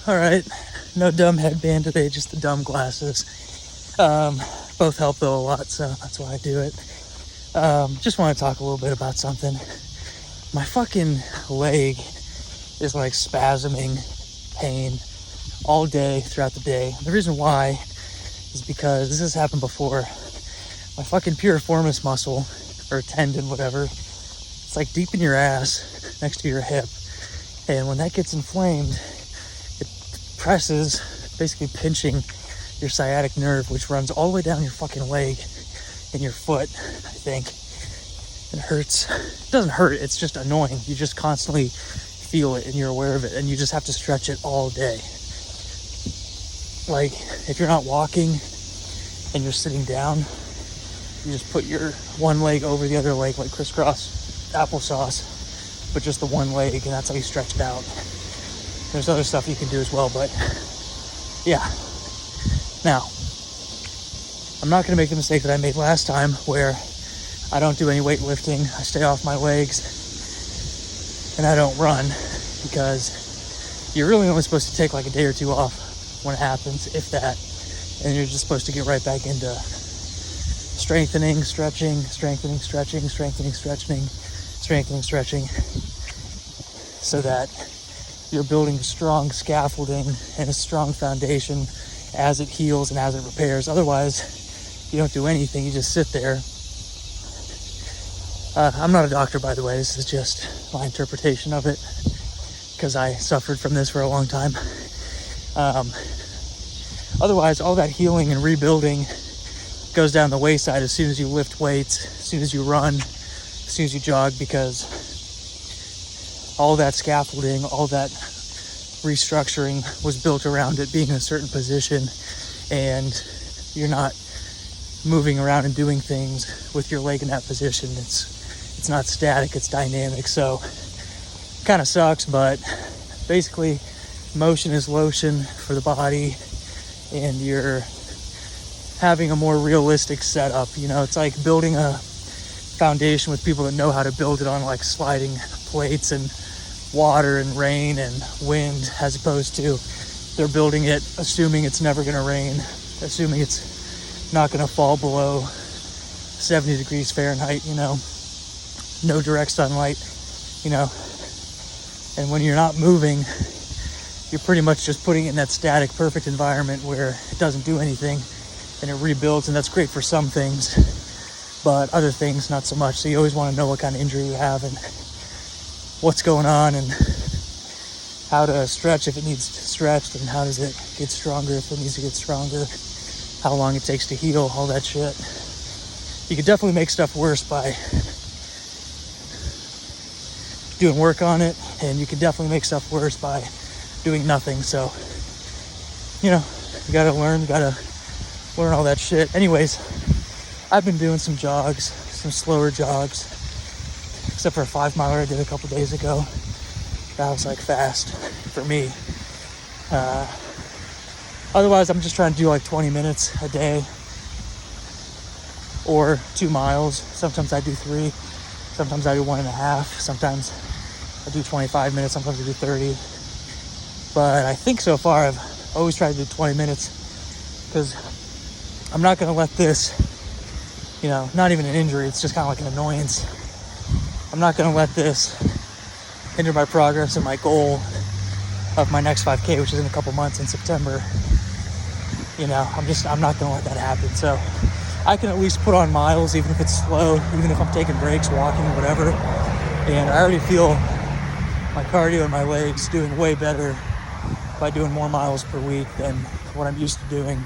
Alright, no dumb headband today, just the dumb glasses. Both help though a lot, so that's why I do it. Just want to talk a little bit about something. My fucking leg is like spasming pain all day throughout the day. The reason why is because this has happened before. My fucking piriformis muscle, or tendon, whatever, it's like deep in your ass next to your hip. And when that gets inflamed, it presses, basically pinching your sciatic nerve, which runs all the way down your fucking leg and your foot, I think. It hurts. It doesn't hurt, it's just annoying. You just constantly feel it and you're aware of it, and you just have to stretch it all day. Like, if you're not walking and you're sitting down, you just put your one leg over the other leg like crisscross applesauce, but just the one leg, and that's how you stretch it out. There's other stuff you can do as well, but yeah. Now, I'm not going to make the mistake that I made last time where I don't do any weightlifting, I stay off my legs, and I don't run, because you're really only supposed to take like a day or two off when it happens, if that, and you're just supposed to get right back into strengthening, stretching, strengthening, stretching, strengthening, stretching, strengthening, stretching, so that you're building strong scaffolding and a strong foundation as it heals and as it repairs. Otherwise, you don't do anything, you just sit there. I'm not a doctor, by the way, this is just my interpretation of it, because I suffered from this for a long time. Otherwise, all that healing and rebuilding goes down the wayside as soon as you lift weights, as soon as you run, as soon as you jog, because all that scaffolding, all that restructuring was built around it being in a certain position, and you're not moving around and doing things with your leg in that position. It's not static, it's dynamic, so kind of sucks, but basically motion is lotion for the body, and you're having a more realistic setup. You know, it's like building a foundation with people that know how to build it on like sliding plates and water and rain and wind, as opposed to they're building it assuming it's never going to rain, assuming it's not going to fall below 70 degrees Fahrenheit, you know, no direct sunlight, you know. And when you're not moving, you're pretty much just putting it in that static, perfect environment where it doesn't do anything and it rebuilds, and that's great for some things, but other things not so much. So you always want to know what kind of injury you have and what's going on and how to stretch if it needs stretched, and how does it get stronger if it needs to get stronger, how long it takes to heal, all that shit. You could definitely make stuff worse by doing work on it, and you can definitely make stuff worse by doing nothing. So, you know, you gotta learn all that shit. Anyways, I've been doing some jogs, some slower jogs, except for a 5 miler I did a couple days ago. That was like fast for me. Otherwise, I'm just trying to do like 20 minutes a day or 2 miles. Sometimes I do 3, sometimes I do 1.5, sometimes I do 25 minutes, sometimes I do 30. But I think so far I've always tried to do 20 minutes, because I'm not going to let this, you know, not even an injury, it's just kind of like an annoyance. I'm not going to let this hinder my progress and my goal of my next 5K, which is in a couple months in September. You know, I'm not going to let that happen. So I can at least put on miles, even if it's slow, even if I'm taking breaks, walking, whatever. And I already feel my cardio and my legs doing way better by doing more miles per week than what I'm used to doing.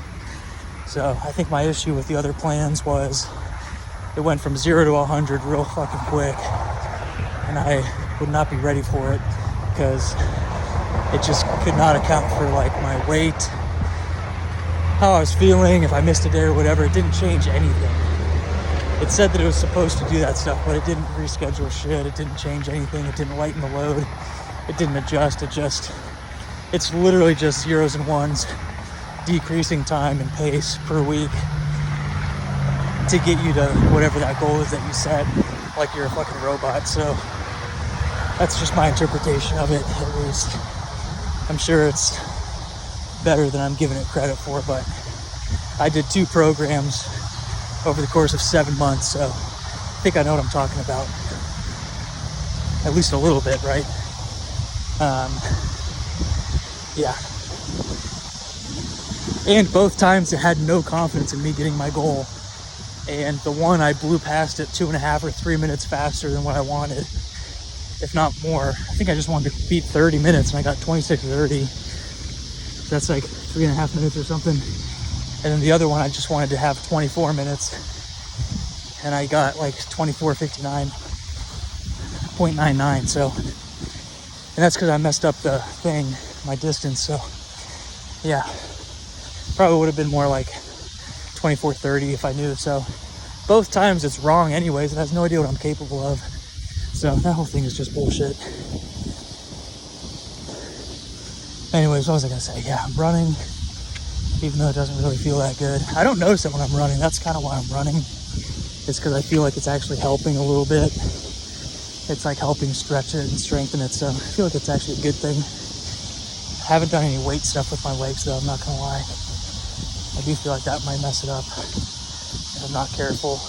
So I think my issue with the other plans was it went from 0 to 100 real fucking quick, and I would not be ready for it, because it just could not account for like my weight, how I was feeling, if I missed a day or whatever. It didn't change anything. It said that it was supposed to do that stuff, but it didn't reschedule shit. It didn't change anything. It didn't lighten the load. It didn't adjust. It's literally just zeros and ones, decreasing time and pace per week to get you to whatever that goal is that you set, like you're a fucking robot. So that's just my interpretation of it, at least. I'm sure it's better than I'm giving it credit for, but I did 2 programs over the course of 7 months, so I think I know what I'm talking about. At least a little bit, right? Yeah. And both times I had no confidence in me getting my goal. And the one I blew past it 2.5 or 3 minutes faster than what I wanted, if not more. I think I just wanted to beat 30 minutes and I got 26:30. So that's like 3.5 minutes or something. And then the other one I just wanted to have 24 minutes and I got like 24:59.99. So, and that's because I messed up the thing, my distance. So yeah, probably would have been more like 24:30 if I knew. So both times it's wrong anyways. It has no idea what I'm capable of. So that whole thing is just bullshit. Anyways, what was I gonna say? Yeah, I'm running, even though it doesn't really feel that good. I don't notice it when I'm running. That's kind of why I'm running. It's because I feel like it's actually helping a little bit. It's like helping stretch it and strengthen it. So I feel like it's actually a good thing. I haven't done any weight stuff with my legs though, I'm not gonna lie. I do feel like that might mess it up if I'm not careful.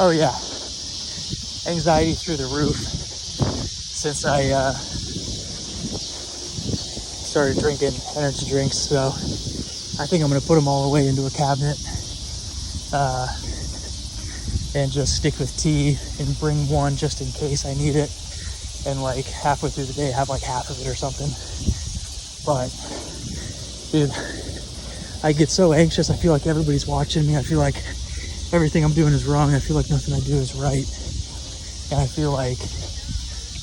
Oh yeah, anxiety through the roof since I started drinking energy drinks. So I think I'm gonna put them all away into a cabinet and just stick with tea and bring one just in case I need it. And like halfway through the day, have like half of it or something. But dude, I get so anxious. I feel like everybody's watching me. I feel like everything I'm doing is wrong. I feel like nothing I do is right. And I feel like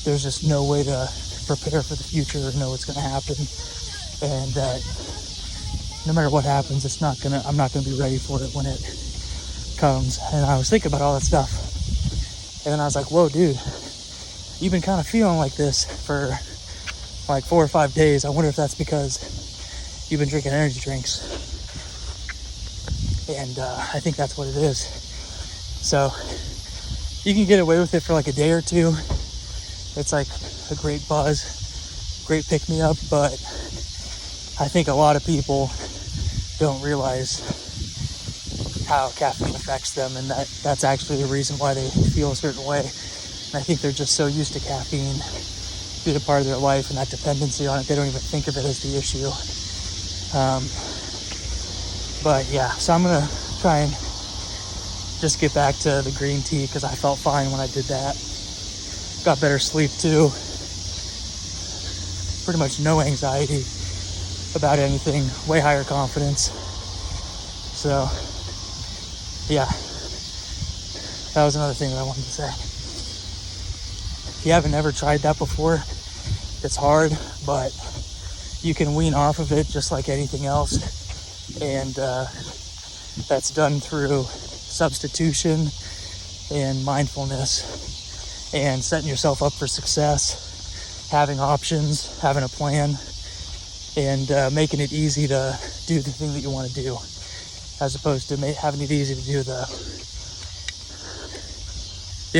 there's just no way to prepare for the future or know what's going to happen. And that no matter what happens, I'm not going to be ready for it when it comes. And I was thinking about all that stuff. And then I was like, whoa, dude, you've been kind of feeling like this for like 4 or 5 days. I wonder if that's because you've been drinking energy drinks. And I think that's what it is. So you can get away with it for like a day or two. It's like a great buzz, great pick-me-up, but I think a lot of people don't realize how caffeine affects them, and that's actually the reason why they feel a certain way. And I think they're just so used to caffeine being a part of their life and that dependency on it, they don't even think of it as the issue. But yeah, so I'm gonna try and just get back to the green tea because I felt fine when I did that. Got better sleep too. Pretty much no anxiety about anything. Way higher confidence. So yeah, that was another thing that I wanted to say. If you haven't ever tried that before, it's hard, but you can wean off of it just like anything else. And that's done through substitution and mindfulness and setting yourself up for success, having options, having a plan, and making it easy to do the thing that you want to do, as opposed to having it easy to do the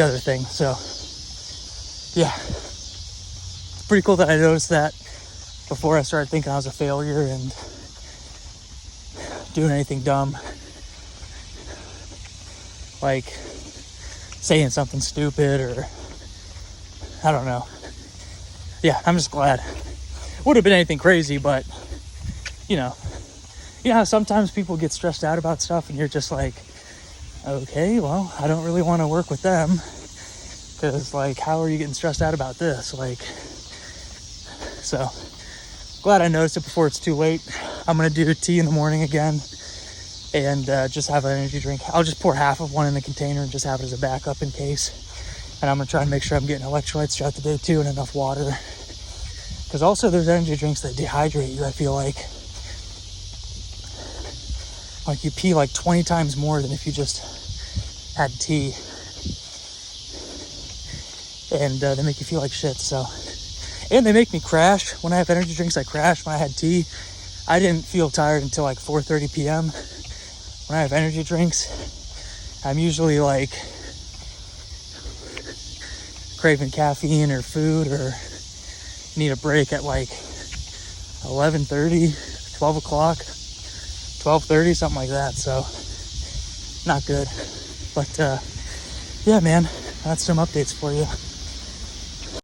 other thing. So yeah, it's pretty cool that I noticed that before I started thinking I was a failure and doing anything dumb, like saying something stupid or I don't know. Yeah, I'm just glad. Would have been anything crazy, but you know how sometimes people get stressed out about stuff and you're just like, okay, well, I don't really want to work with them because like, how are you getting stressed out about this? Like, so glad I noticed it before it's too late. I'm gonna do tea in the morning again and just have an energy drink. I'll just pour half of one in the container and just have it as a backup in case. And I'm gonna try and make sure I'm getting electrolytes throughout the day too and enough water. Because also there's energy drinks that dehydrate you, I feel like. Like you pee like 20 times more than if you just had tea. And they make you feel like shit, so. And they make me crash. When I have energy drinks, I crash. When I had tea, I didn't feel tired until like 4:30 p.m. When I have energy drinks, I'm usually like craving caffeine or food or need a break at like 11:30, 12 o'clock, 12:30, something like that. So not good. But yeah, man, that's some updates for you.